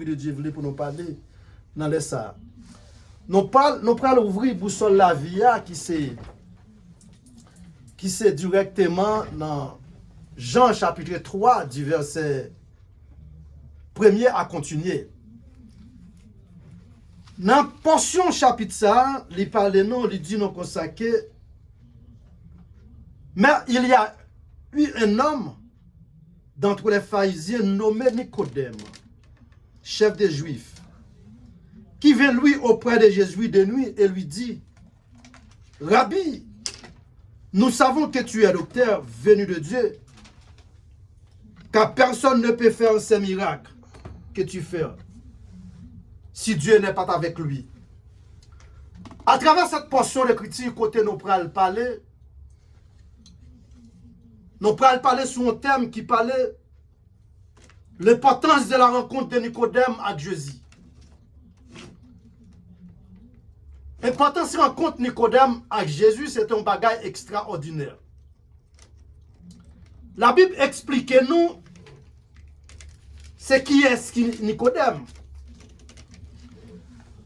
l'Esprit de Dieu voulait pour nous parler dans les ça. Nous prenons ouvrir boussole la vie qui c'est directement dans Jean chapitre 3 du verset 1er à continuer. Dans la portion chapitre ça, il parle non, il dit non comme ça que mais il y a eu un homme d'entre les pharisiens nommé Nicodème, chef des Juifs, qui vint lui auprès de Jésus de nuit et lui dit, Rabbi, nous savons que tu es docteur venu de Dieu, car personne ne peut faire ces miracles que tu fais si Dieu n'est pas avec lui. À travers cette portion d'écriture, côté nous prenons parler, nous prenons parler sur un thème qui parlait l'importance de la rencontre de Nicodème avec Jésus. L'importance de la rencontre de Nicodème avec Jésus, c'est un bagage extraordinaire. La Bible explique nous ce qui est Nicodème.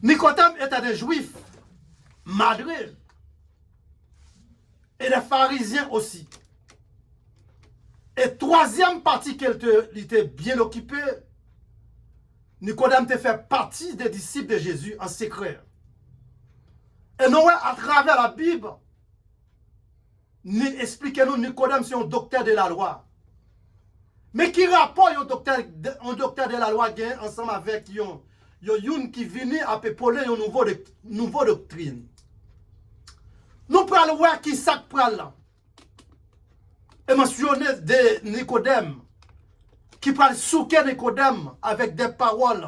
Nicodème était des Juifs, madrés, et des pharisiens aussi. Et troisième partie qu'elle était bien occupée, Nicodème te fait partie des disciples de Jésus en secret. Et nous, à travers la Bible, expliquez-nous Nicodème c'est un docteur de la loi. Mais qui rapport un docteur de la loi gagne ensemble avec yon qui vient à pépoler une nouvelle doctrine. Nous prenons voir qui ça prend là. Et mentionner de Nicodème, qui parle souquer Nicodème avec des paroles.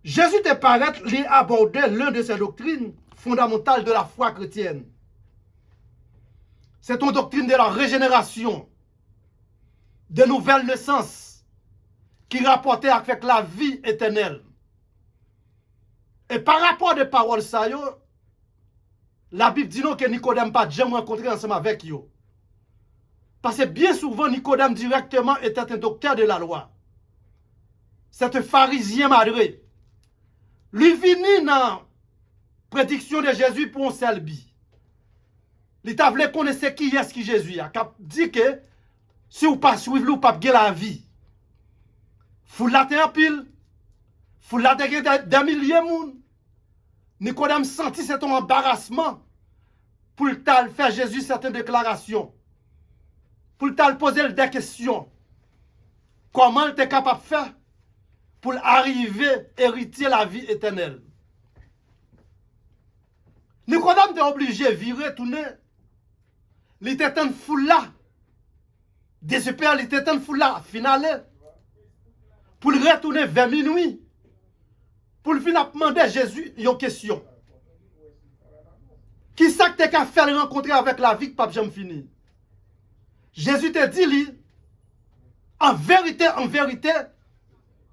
Jésus te paraît lui aborder l'une de ces doctrines fondamentales de la foi chrétienne. C'est une doctrine de la régénération, de nouvelles naissances, qui rapportait avec la vie éternelle. Et par rapport aux paroles ça, la Bible dit non que Nicodème pas jamais rencontré ensemble avec eux. Parce que bien souvent, Nicodème directement était un docteur de la loi. C'est un pharisien madré. Lui venu dans la prédiction de Jésus pour un seul but. Il t'a voulu connaître qui est-ce qui Jésus a. Dit que si vous ne pas suivre lui, vous pas gagner la vie. Vous l'avez en pile. Vous l'avez des milliers de monde. Nicodème sentit cet embarrassement pour le faire Jésus certaines déclarations. Pour le poser des questions. Comment il était capable de faire pour arriver à hériter la vie éternelle. Nicodème était obligé de virer, tourner. Il était en foule là. Désespéré, il était en foule là, finale. Pour le retourner vers minuit. Pour le finir demander à Jésus une question. Qui ça que tu as fait rencontrer avec la vie que pape jamais fini? Jésus te dit, lui, en vérité,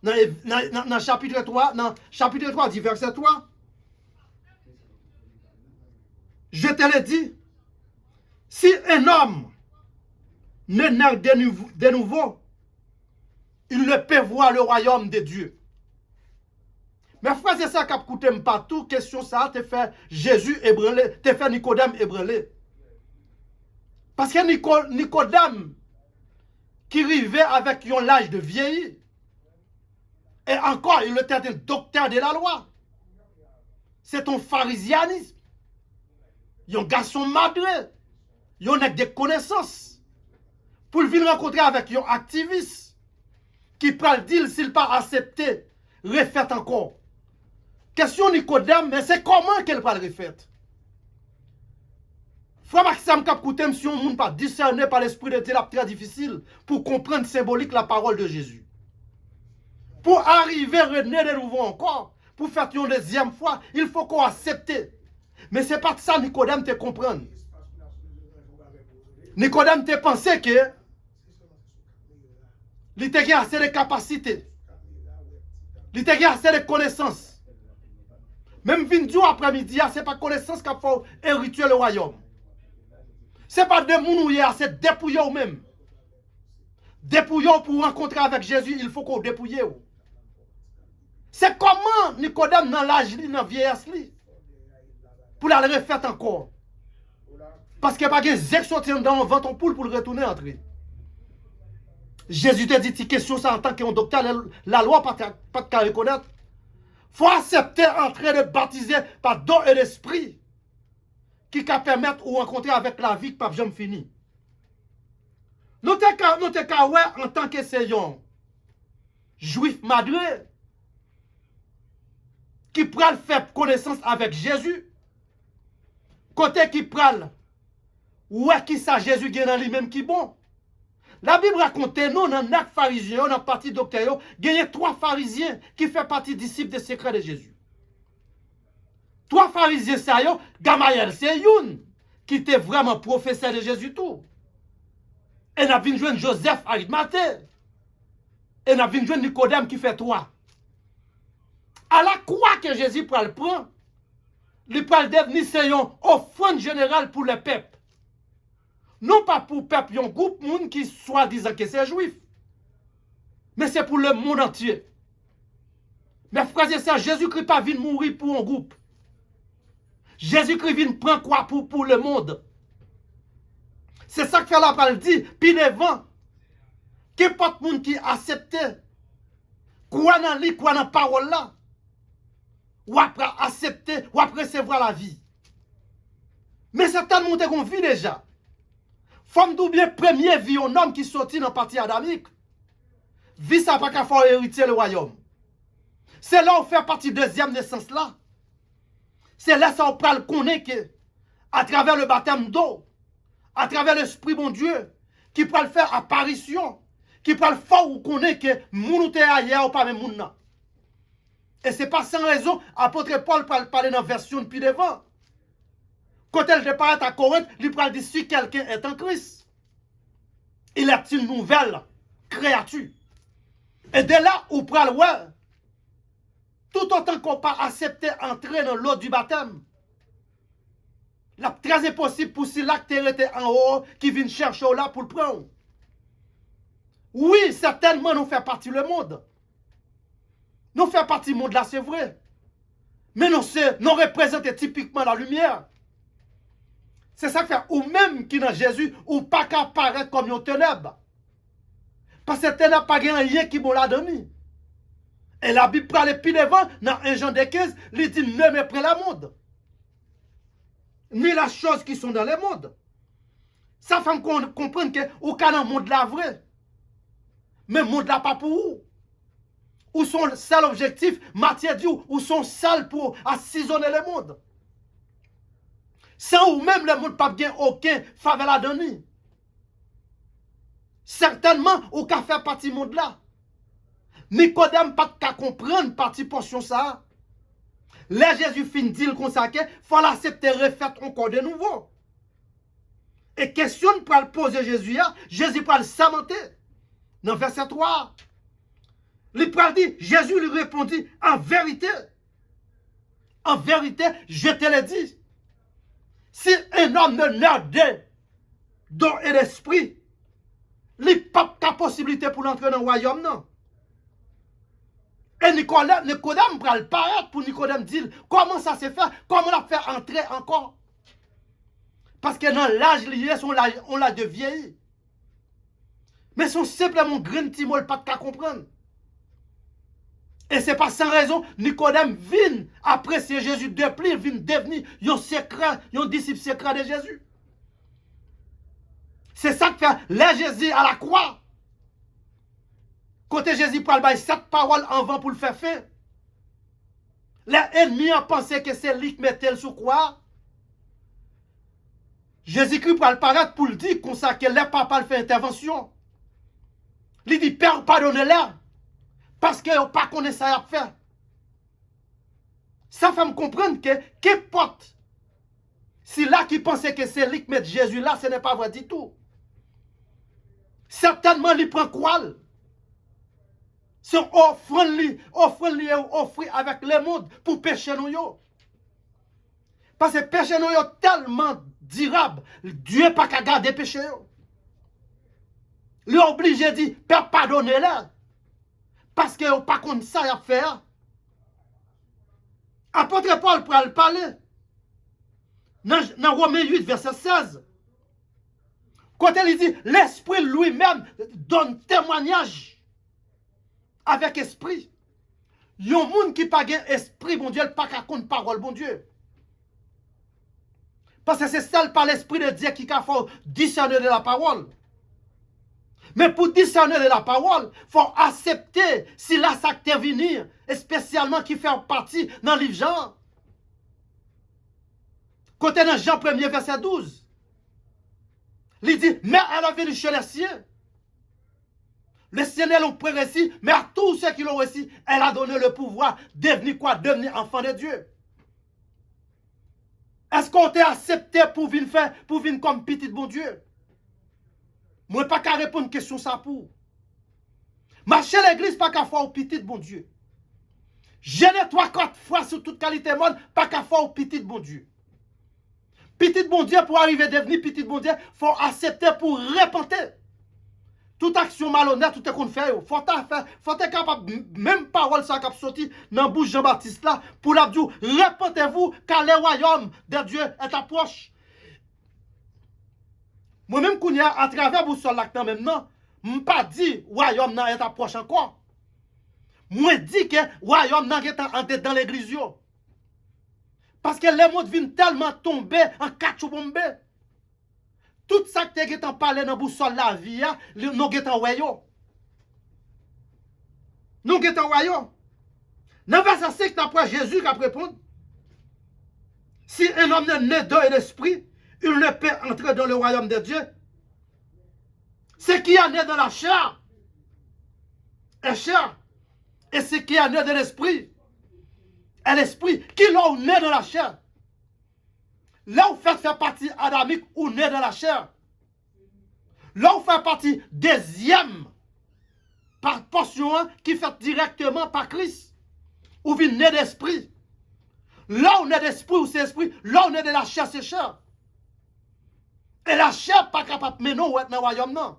dans chapitre 3, du verset 3, je te l'ai dit, si un homme ne naît de nouveau, il ne peut voir le royaume de Dieu. Mais frère, c'est ça qui a coûté partout. Question ça, te fait Jésus ébranlé, te fait Nicodème ébranlé. Parce que Nicodème, qui vivait avec l'âge de vieillir, et encore, il était un docteur de la loi. C'est un pharisianisme. Il y a un garçon madré. Il y a des connaissances. Pour venir rencontrer avec un activiste qui parle d'il s'il pas accepté, refait encore. Question Nicodème, mais c'est comment qu'elle va le refaire? Frère Maxime Kapkoutem, si on ne peut pas discerner par l'Esprit de Dieu, c'est très difficile pour comprendre symbolique la parole de Jésus. Pour arriver à renaître de nouveau encore, pour faire une deuxième fois, il faut qu'on accepte. Mais ce n'est pas ça Nicodème te comprendre. Nicodème te pensait que il a assez de capacités. Il a assez de connaissances. Même Vindiou après-midi, ce n'est pas connaissance qu'il faut hériter le royaume. Ce n'est pas des gens qui sont assez dépouillés eux-mêmes. dépouiller pour rencontrer avec Jésus, il faut qu'on dépouille. C'est comment Nicodème dans l'âge, dans la vieillesse, pour la refaire encore. Parce qu'il n'y a pas de zèque sorti dans le ventre pour le retourner entrer. Jésus te dit, cette question, ça en tant qu'un docteur, la loi pas de reconnaître. Il faut accepter entrer de baptiser par don et l'esprit qui peut permettre de rencontrer avec la vie qui n'a jamais fini. Nous te en tant que seyon juif madré qui pral faire connaissance avec Jésus, côté qui pral ouais qui ça Jésus gagne dans lui-même qui bon. La Bible raconte nous dans l'acte pharisien, dans la partie docteur, il y a 3 pharisiens qui font partie disciples des secrets de Jésus. 3 pharisiens ça yo, Gamaliel c'est une qui était vraiment professeur de Jésus tout. Et n'a vinn joindre Joseph Arimathée. Et n'a vinn joindre Nicodème qui fait 3. À la croix que Jésus prend le prend, il prend devenir c'est une offrande générale pour le peuple. Non pas pour le peuple, un groupe de monde qui soit disant que c'est juif. Mais c'est pour le monde entier. Mais frères et sœurs, Jésus-Christ pas venu mourir pour un groupe. Jésus-Christ vient prendre quoi pour le monde. C'est ça que fait la parole dit, puis devant, qu'importe monde qui accepte, quoi dans lui, quoi dans la parole là, ou après accepter, ou après recevoir la vie. Mais c'est tellement qu'on vit déjà. Femme d'oublier premier vie un homme qui sortit dans la partie adamique. Vie ça pas qu'à faire hériter le royaume. C'est là où fait partie deuxième naissance là. C'est là ça on parle connaître que à travers le baptême d'eau, à travers l'esprit bon Dieu, qui peut le faire apparition, qui peut le faire ou connaître que moun te ailleurs ou pas même moun nan. Et c'est pas sans raison apôtre Paul parler dans version depuis devant. Quand elle départ à Corinthe, il parle dire si quelqu'un est en Christ, il est une nouvelle créature. Et de là où pral ouais, tout autant qu'on pas accepté entrer dans l'eau du baptême, la très impossible pour si l'acte était en haut qui vient chercher là pour le prendre. Oui, certainement nous fait partie du monde. Nous fait partie du monde là, c'est vrai. Mais nous représentons typiquement la lumière. C'est ça que fait, ou même qui dans Jésus, ou pas qu'à paraître comme une ténèbre. Parce que ténèbre pas rien qui bon la donné. Et la Bible parle plus devant, dans 1 Jean 15, il dit ne méprenez la monde. Ni les choses qui sont dans le monde. Ça fait comprendre que ou dans le monde là vrai. Mais le monde là pas pour vous. Ou son seul objectif, matière Dieu, ou son seul pour assaisonner le monde. Sans ou même le monde pas bien aucun faveur à donner. Certainement, ou qu'à faire partie du monde là. Nicodème pas qu'à comprendre partie portion ça. Là Jésus fin dit comme ça que faut l'accepter refaire encore de nouveau. Et question pour le poser Jésus, Jésus pour le samenter. Dans verset 3. Il peut dire, Jésus lui répondit, en vérité, je te le dis. Si un homme ne naît d'eau et d'esprit, il n'y a pas de possibilité pour l'entrer dans le royaume, non. Et Nicodème va le paraître pour Nicodème dire comment ça se fait, comment on a fait entrer encore. Parce que dans l'âge lié, on l'a de vieilli. Mais son simplement grain petit mot, pas de comprendre. Et ce n'est pas sans raison, Nicodème vient apprécier Jésus depuis, il vient devenir un disciple secret de Jésus. C'est ça que fait là Jésus à la croix. Côté Jésus parle de 7 paroles en vent pour le faire faire. L'ennemi a pensé que c'est lui qui mettait sur croix. Jésus-Christ parle paraître pour le dire comme ça que le papa fait intervention. Il dit Père, pardonnez-leur. Parce qu'ils n'ont pas connu ça à faire. Ça fait me comprendre que qu'importe. Si là qui pensait que c'est lui qui met Jésus là, ce n'est pas vrai du tout. Certainement, il prend quoi? C'est offrir avec le monde pour pécher nous. Parce que péché nous est tellement durable. Dieu n'a pas qu'à garder péché. Il est obligé de dire, Père, pardonnez-les. Parce que pas comme ça à faire. Apôtre Paul pour le parler. Dans Romains 8, verset 16. Quand il dit, l'Esprit lui-même donne témoignage avec esprit. Il y a un monde qui n'a pas esprit, bon Dieu, il n'a pas qu'à compte parole, bon Dieu. Parce que c'est seul par l'Esprit de Dieu qui a fait discerner de la parole. Mais pour discerner de la parole, il faut accepter si là ça te venir, et spécialement qui fait partie dans le livre Jean. Côté dans Jean 1er, verset 12. Il dit, mais elle a venu chez les siens. Les siens l'ont préreçu, mais à tous ceux qui l'ont reçu, elle a donné le pouvoir de devenir quoi? Devenir enfant de Dieu. Est-ce qu'on t'a accepté pour venir faire, pour venir comme petit bon Dieu? Moi, pas qu'à répondre à une question ça pour. Marcher l'église, pas qu'à faire au petit bon Dieu. Gêner 3-4 fois sur toute qualité monde, pas qu'à faire au petit bon Dieu. Petit bon Dieu, pour arriver à devenir petit bon Dieu, il faut accepter pour répenter. Toute action malhonnête, tout ce qu'on fait, il faut être capable, même parole ça qui a sorti dans la bouche Jean-Baptiste là, pour la dire, répentez-vous car le royaume de Dieu est approche. Moi-même, quand à travers boussole là maintenant, je ne pas dit royaume est approche encore. Moi, je dis que royaume est entré dans l'église. Parce que les mots viennent tellement tomber en quatre bombes. Tout ça que tu as parlé dans la boussole la vie, nous sommes en royaume. Nous sommes en royaume. Dans le verset 5, après Jésus qui a répondu, si un homme n'est né d'eau et d'esprit, il ne peut entrer dans le royaume de Dieu. Ce qui est né dans la chair est chair. Et ce qui est né de l'esprit est l'esprit. Qui l'a né dans la chair? Là où fait partie adamique ou né dans la chair. Là où fait partie deuxième par portion qui fait directement par Christ. Ou vient né d'esprit. Là où né d'esprit ou c'est esprit, là où né de la chair c'est chair. Et la chair n'est pas capable de mener dans le royaume, non.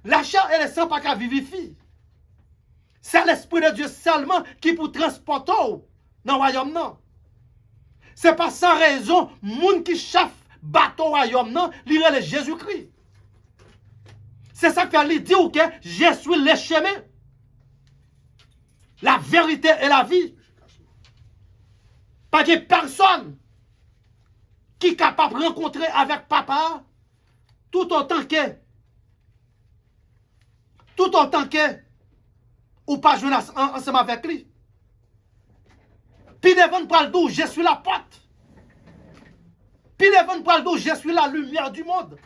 La chair et le sang pas capable de vivifier. C'est l'Esprit de Dieu seulement qui peut transporter dans le royaume, non. Ce n'est pas sans raison, les gens qui chaffent bateau au royaume, non, il est Jésus-Christ. C'est ça qu'il dit que je suis le chemin, la vérité et la vie. Pas de personne qui est capable de rencontrer avec papa tout autant que ou pas jouer ensemble avec lui. Puis devant pour le dos, je suis la porte. Puis devant pour le dos, je suis la lumière du monde.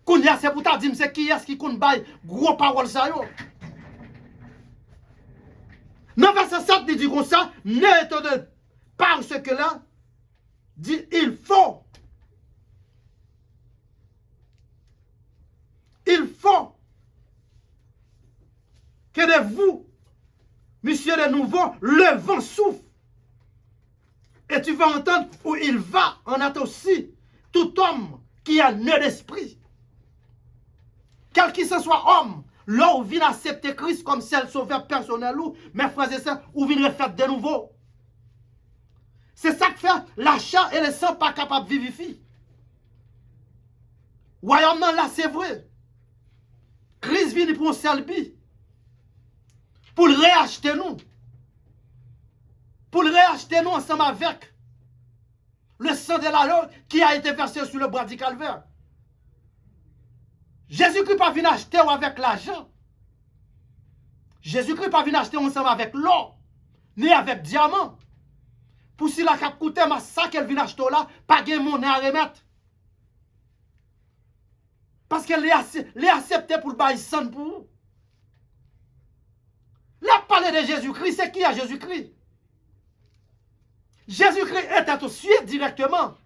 Kounia, c'est pour ta dire, c'est qui est-ce qui compte bail gros parole ça yo. Dans verset 7, il dit comme ça, n'est de parce que là, dit il faut que de vous, monsieur de nouveau, le vent souffle. Et tu vas entendre où il va en attendant aussi tout homme qui a né d'esprit. Quel qu'il soit homme, là où vient accepter Christ comme seul sauveur personnel, mes frères et sœurs, ou vient le faire de nouveau. C'est ça que fait la chair et le sang pas capable de vivifier. Royaume là, c'est vrai. Christ vient pour un seul but. Pour le réacheter nous. Pour le réacheter nous ensemble avec le sang de l'agneau qui a été versé sur le bois du calvaire. Jésus-Christ pas venu acheter avec l'argent. Jésus-Christ pas venu acheter ensemble avec l'or, ni avec diamant. Pour si la cap coûte ma ça qu'elle vient acheter là, pas de monnaie à remettre. Parce qu'elle est acceptée pour le bail sans pour vous. La parler de Jésus-Christ, c'est qui à Jésus-Christ? Jésus-Christ est associé directement.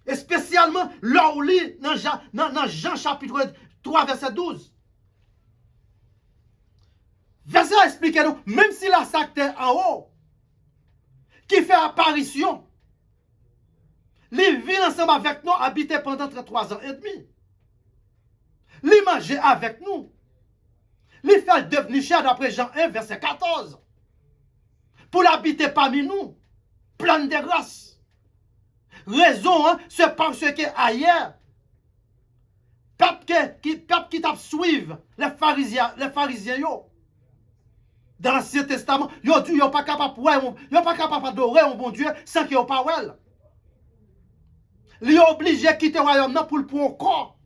Et spécialement, là où lit dans Jean chapitre 3, verset 12. Verset explique-nous, même si la sacre en haut, qui fait apparition, Il vit ensemble avec nous, habité pendant 33 ans et demi. Il mangeait avec nous. Il fait devenir cher d'après Jean 1, verset 14. Pour l'habiter parmi nous, plein de grâce. Raison, hein, c'est parce que ailleurs, peuple qui t'a suivi, les pharisiens, yo, dans l'Ancien Testament, ils ne sont pas capables d'adorer un bon Dieu sans qu'ils n'aient pas well. Ils sont obligés de quitter le royaume pour le prendre corps.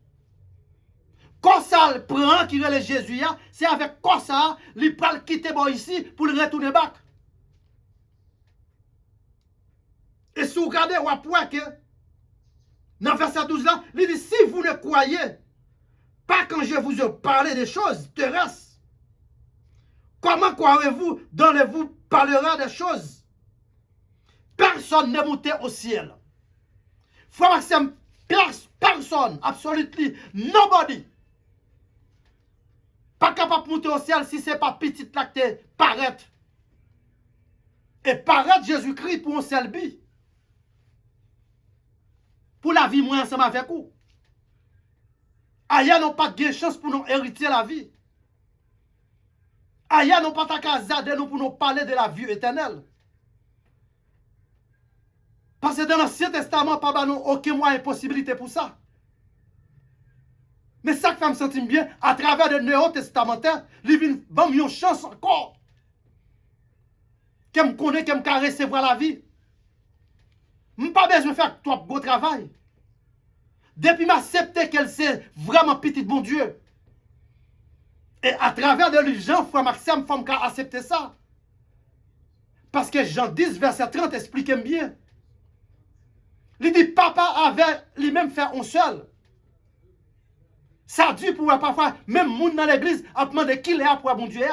Quand ça le prend, qui est Jésus, c'est avec quoi ça, il prend quitter ici pour le retourner back. Et si vous regardez, vous voyez que dans verset 12 là, il dit, si vous ne croyez pas quand je vous ai parlé des choses terrestres, comment croirez-vous dans le vous parlera des choses? Personne n'est monté au ciel. Frère Maxime, personne, absolument, nobody, pas capable de monter au ciel si ce n'est pas petit là que paraître. Et paraître Jésus-Christ pour un seul but. Pour la vie, moi, ensemble avec vous. Ailleurs, n'ont pas de chance pour nous hériter la vie. Ailleurs, n'ont pas de nous pour nous parler de la vie éternelle. Parce que dans l'Ancien Testament, pas aucun moyen de possibilité pour ça. Mais ça qui fait me sentir bien, à travers le Néo Testamentaire, il vient une chance encore. Qu'elle me connaît, qu'elle me recevoir la vie. Je n'ai pas besoin de faire trop beau travail. Depuis m'accepter qu'elle c'est vraiment petit bon Dieu. Et à travers le livre Jean, frère Maxime, il faut accepter ça. Parce que Jean 10, verset 30 explique bien. Il dit, papa avait lui-même fait un seul. Ça dit pour parfois, même monde dans l'église, a demandé qui est pour bon Dieu.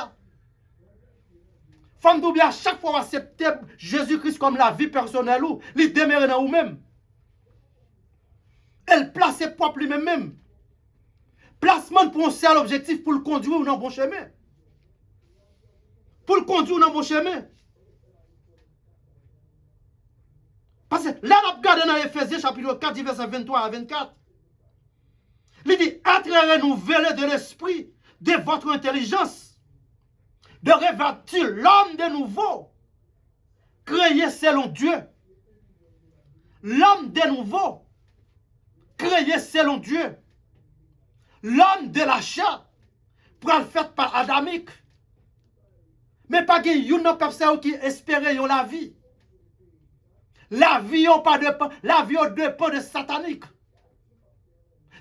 Femme d'oublier à chaque fois accepter Jésus-Christ comme la vie personnelle ou, il demeure dans vous-même. Elle place ses propres lui-même. Placement pour un seul objectif pour le conduire dans le bon chemin. Pour le conduire dans le bon chemin. Parce que là, on regarde dans Ephésiens chapitre 4, verset 23 à 24. Il dit, être renouvelé de l'esprit, de votre intelligence, de revêtir l'homme de nouveau, créé selon Dieu. L'homme de nouveau, créé selon Dieu. L'homme de la chair, pour le fait par Adamique. Mais pas qu'il y a une personne qui espérait la vie. La vie n'a dépend de satanique.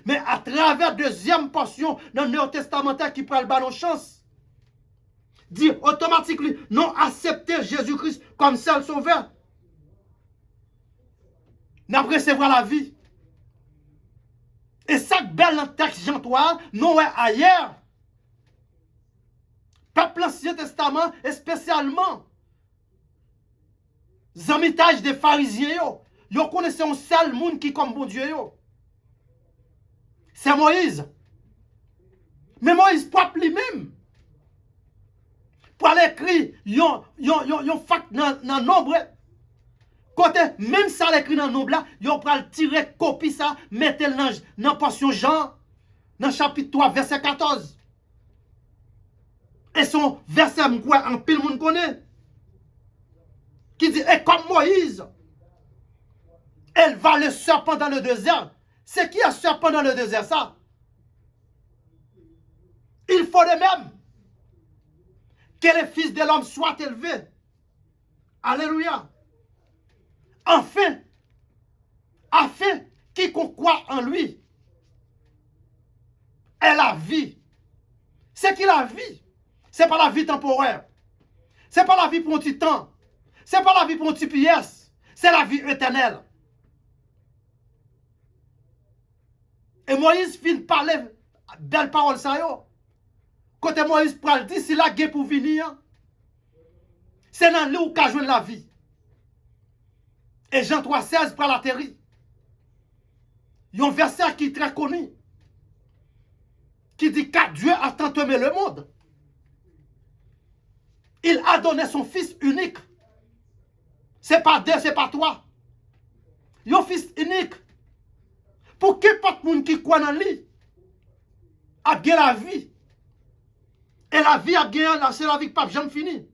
Mais à travers la deuxième portion dans le Néo Testamentaire qui prend le ballon chance, dit automatiquement non accepter Jésus-Christ comme seul sauveur. N'a pas recevoir la vie. Et ça belle dans le texte Jean 3, non ailleurs. Peuple l'Ancien Testament, et spécialement, zamitage des pharisiens, ils connaissent un seul monde qui comme bon Dieu. C'est Moïse. Mais Moïse propre lui-même. Pour aller écrire, yon fact dans nombre. Côté, même ça l'écrit dans le nombre là, yon pral tirer copie ça, mettez le dans portion Jean, dans chapitre 3, verset 14. Et son verset, quoi, en pile monde connaît. Qui dit, et comme Moïse, elle va le serpent dans le désert. C'est qui a serpent dans le désert, ça? Il faut de même que les fils de l'homme soient élevés. Alléluia. Enfin, afin quiconque croit en lui est la vie. C'est qui la vie? Ce n'est pas la vie temporaire. Ce n'est pas la vie pour un petit temps. Ce n'est pas la vie pour un petit pièce. C'est la vie éternelle. Et Moïse finit de parler belle parole ça yo. Côté Moïse pral dit si la guerre pour venir, c'est dans là où qu'a joué la vie. Et Jean 3,16 pral atterri. Il y a un verset qui est très connu. Qui dit que Dieu a tant aimé le monde. Il a donné son fils unique. C'est pas deux, c'est pas trois. Yon fils unique. Pour que pas de monde qui croit dans lui a bien la vie. Et la vie a bien, c'est la vie qui pas jamais fini.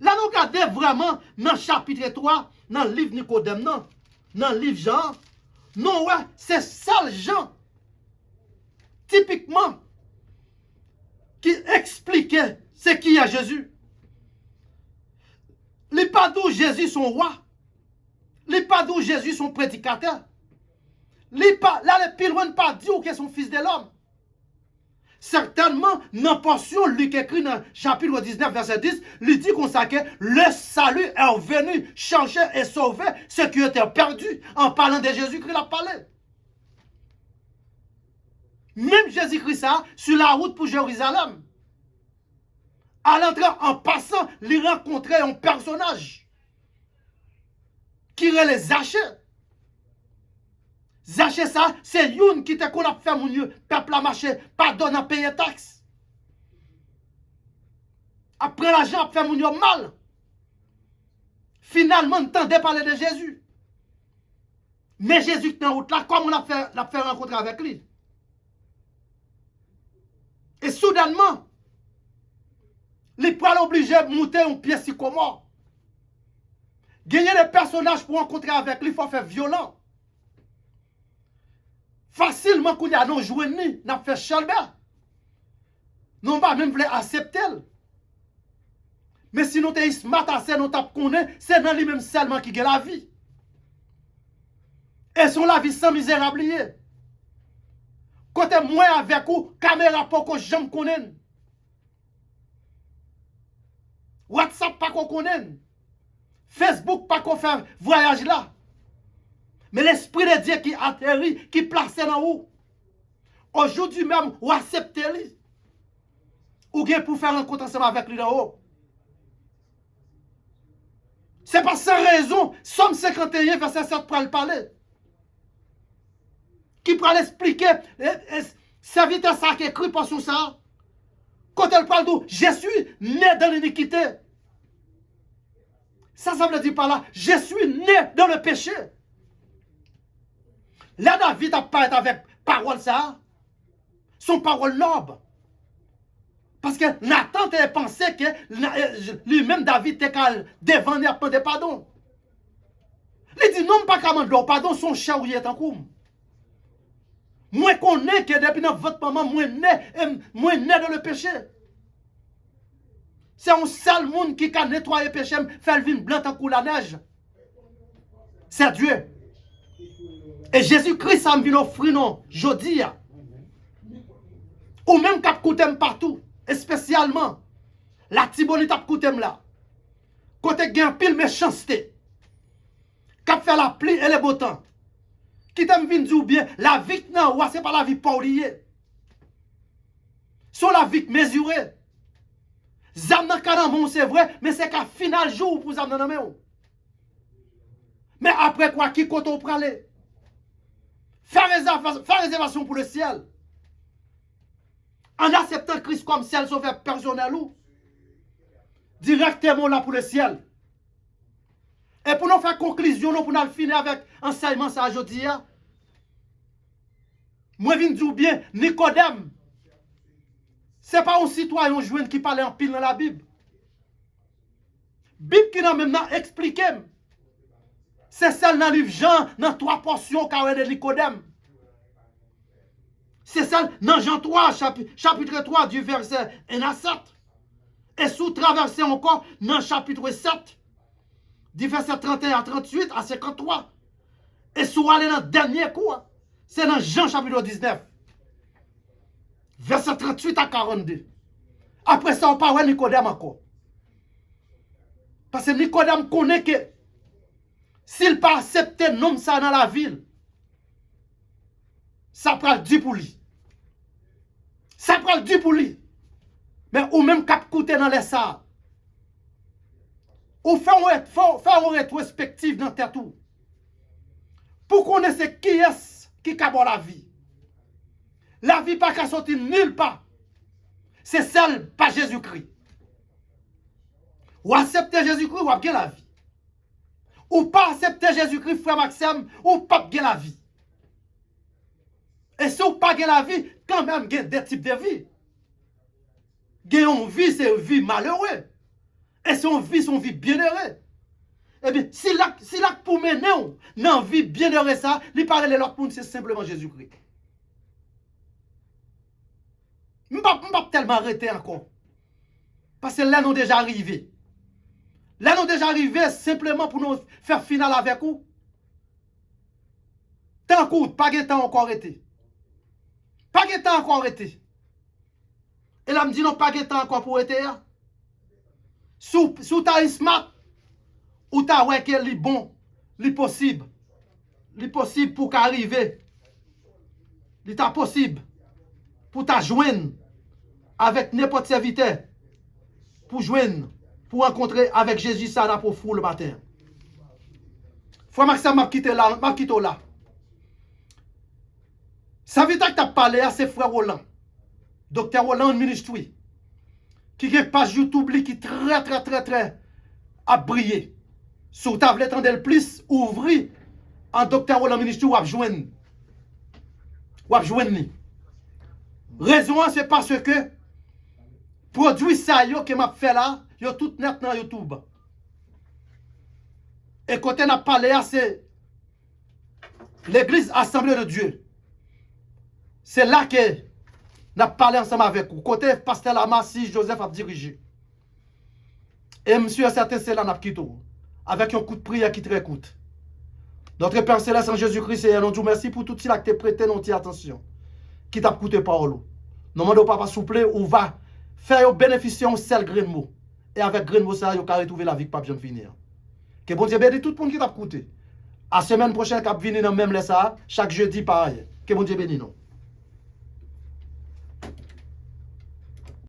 Là, nous regardons vraiment dans le chapitre 3, dans le livre Nicodème, dans le livre Jean. Non, ouais, c'est ça le Jean. Typiquement, qui expliquait ce qui est Jésus. Il n'est pas d'où Jésus son roi. Il n'est pas d'où Jésus son prédicateur. Là, le pile loin pas dit que son fils de l'homme. Certainement, dans la portion, Luc écrit dans chapitre 19, verset 10, il dit qu'on sait que le salut est venu changer et sauver ceux qui étaient perdus. En parlant de Jésus-Christ, il a parlé. Même Jésus-Christ, ça, sur la route pour Jérusalem, à l'entrée, en passant, il rencontrait un personnage qui est les Zachée. Zachée, ça, c'est une qui te qu'on a fait mon Dieu, peuple a marché, pardonne à payer taxe. Après l'argent a fait mon Dieu mal. Finalement, on entendait parler de Jésus. Mais Jésus qui est en route là, comme on a fait rencontrer avec lui. Et soudainement, les poils obligés de monter un pied sycomore. Gagner des personnages pour rencontrer avec lui, il faut faire violent. Facilement, qu'on y a non joué ni, n'a fait chalbert. Non pas même voulu accepter. Mais si nous sommes smart assez, nous tap connaît, c'est dans lui-même seulement qui gagne la vie. Et son la vie sans misérable. Côté moi avec vous, caméra pas que j'aime connaître. WhatsApp pas qu'on connaît. Facebook pas qu'on fait voyage là. Mais l'Esprit de Dieu qui atterrit, qui place dans vous. Aujourd'hui même, vous acceptez-le. Ou bien pour faire rencontre ensemble avec lui dans haut. C'est pas sans raison, Somme 51, verset 7 pour le parler. Qui pour l'expliquer, serviteur ça qui écrit pas sur ça. Quand elle parle d'où, je suis né dans l'iniquité. Ça veut dire par là, je suis né dans le péché. Là, David a parlé avec parole ça, son parole noble. Parce que Nathan a pensé que lui-même David était devant et a demandé pardon. Il dit non, pas qu'à demander pardon, son chariot est en cours. Moi, connais que depuis votre maman, moi, né dans le péché. C'est un seul monde qui a nettoyé le péché, fait le vin blanc en cours la neige. C'est Dieu. Et Jésus-Christ a mis offrir non, je dis. Ou même cap coûtem partout, et spécialement la Tibonite a coûtem là. Côté gain pile méchanceté. Cap fait la pluie et le beau temps. Qui t'aime vin dire bien, la vie non, c'est pas la vie pas oubliée. C'est la vie mesurée. Zam nan kanamon c'est vrai, mais c'est qu'à final jour pour zam nan men. Mais après quoi, qui compte on prend les? Faire réservation pour le ciel. En acceptant Christ comme ciel sauveur personnel ou directement là pour le ciel. Et pour nous faire conclusion, pour nous finir avec enseignement ça aujourd'hui. Moi je viens dire bien, Nicodème, ce n'est pas un citoyen jeune qui parle en pile dans la Bible. Bible qui n'a même expliqué. C'est celle dans le livre Jean, dans 3 portions qu'a de Nicodème. C'est celle dans Jean 3, chapitre 3, du verset 1 à 7. Et sous traverser encore dans chapitre 7, du verset 31 à 38 à 53. Et sous aller dans le dernier cours, c'est dans Jean chapitre 19. Verset 38 à 42. Après ça, on parle de Nicodème encore. Parce que Nicodème connaît que s'il pas accepté nom ça dans la ville, ça prend du pour lui. Ça prend du pour lui. Mais ou même cap coûter dans les salles. Ou faire une rétrospective dans tête tout. Pour connaître qui est qui a la vie. La vie pas qu'à sortir nulle part. C'est celle par Jésus-Christ. Ou accepter Jésus-Christ ou bien la vie. ou pas accepter Jésus-Christ, frère Maxime, ou pas gagner la vie. Et si ou pas gagner la vie, quand même gagner des types de vie. Gagner une vie, c'est une vie malheureuse. Et si on vit, c'est une vie bienheureuse. Eh bien, si l'acte pour mener dans une vie bienheureuse, ça, il parle de l'autre monde, c'est simplement Jésus-Christ. Je ne vais pas tellement arrêter encore. Parce que là, nous déjà arrivés. Là, nous déjà arrivés simplement pour nous faire finale avec vous. Tant court, pas de temps encore été. Pas de temps encore été. Et là, me dit non, pas de temps encore pour être. Sous ta smart, ou ta ouais que li bon, li possible pour qu'arriver. Li ta possible pour ta joindre avec n'importe serviteur. Pour joindre, pour rencontrer avec Jésus ça pour fou le matin. Frère Maxime m'a quitté là, Ça veut dire que tu as parlé à ses frères Roland. Docteur Roland Ministry. Qui a une page YouTube qui très a brillé. Sur tablette en del plus, ouvri en Docteur Roland Ministry ou à joindre. Raison c'est parce que produit ça yo que m'a fait là, yo tout net dans YouTube. Et quand on a parlé c'est l'église Assemblée de Dieu. C'est là que n'a parlé ensemble avec vous. Côté pasteur Lamassi, Joseph a dirigé. Et monsieur certain c'est là n'a quitté avec un coup de prière qui très coûte. Notre Père Céleste en Jésus-Christ, et nous merci pour tout ce qui t'a prêté notre attention. Qui t'a coûté parole. Nous demandons papa souple ou va faire bénéficier un seul grain de mot. Et avec grain de mot ça, vous retrouver la vie qui pas bien finir. Que bon Dieu bénisse tout le monde qui t'a coûté. À semaine prochaine, cap venir dans même les ça, chaque jeudi pareil. Que bon Dieu bénisse nous.